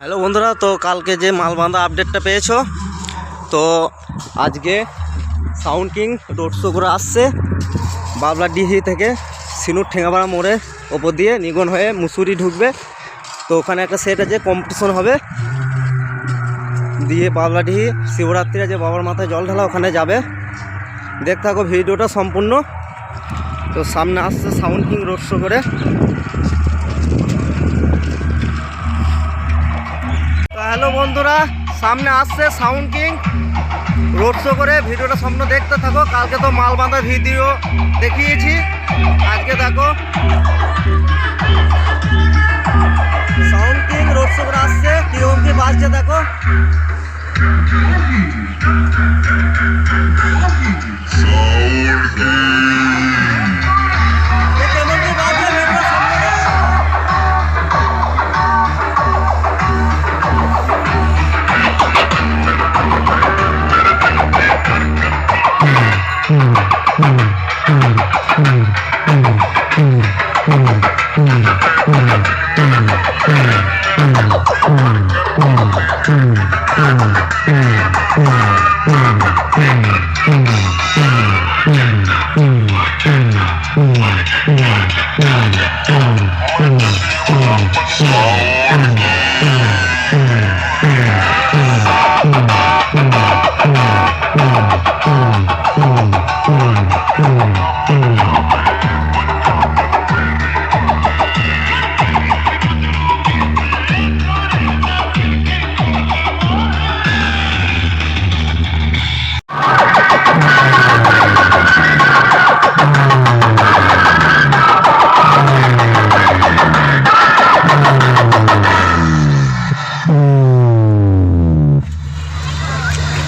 Hello বন্ধুরা, তো কালকে যে মালবান্ধা আপডেটটা পেয়েছো, তো আজকে সাউন্ড কিং রোড শো করে আসছে বাবলাডিহি থেকে সিনুর ঠেঙ্গাপাড়া মোড়ে ওপর দিয়ে নিগন হয়ে মুসুরি ঢুকবে। তো ওখানে একটা সেট আছে, কম্পিটিশন হবে, দিয়ে বাবলাডিহি শিবরাত্রিরা যে বাবার মাথায় জল ঢালা ওখানে যাবে। দেখতে থাকো ভিডিওটা সম্পূর্ণ। তো সামনে আসছে সাউন্ড কিং রোড শো করে। হ্যালো বন্ধুরা, সামনে আসছে সাউন্ড কিং রোড শো করে। ভিডিওটা সম্পূর্ণ দেখতে থাকো। কালকে তো মালবান্ধা ভিডিও দেখিয়েছি, আজকে দেখো সাউন্ড কিং রোড শো করে আসছে। কিরকম কি বাজছে দেখো। কেমন কি বাজছে ভিডিওটা সামনে দেখো।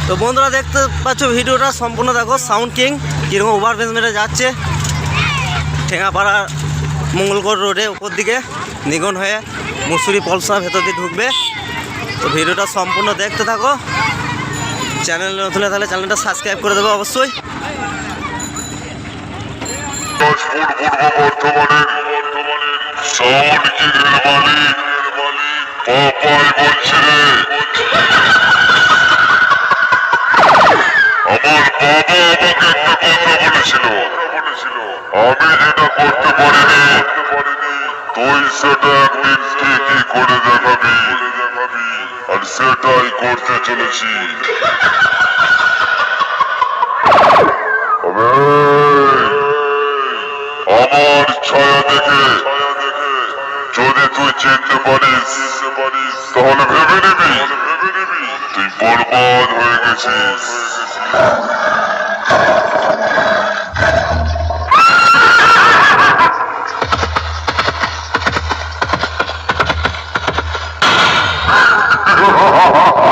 তো বন্ধুরা দেখতে পাচ্ছ ভিডিওটা সম্পূর্ণ দেখো। সাউন্ড কিং কীরকম ওভারব্রিজ মেরে যাচ্ছে ঠেঙ্গাপাড়া মঙ্গলগড় রোডে উপর দিকে নিগন হয়ে মুসুরি পলসা ভেতর দিয়ে ঢুকবে। তো ভিডিওটা সম্পূর্ণ দেখতে থাকো। চ্যানেল নতুন তাহলে চ্যানেলটা সাবস্ক্রাইব করে দেবো অবশ্যই। আমার বাবা আমাকে একটা কথা বলেছিল, আমি যেটা করতে পারিনি তুই সেটা একদিন ঠিকই করে দেখাবি, আর সেটাই করতে চলেছি। আমার ছায়া দেখে যদি তুই চিনতে পারিস তাহলে ভেবে নিবি তুই বরবাদ হয়ে গেছিস। Ha ha ha ha!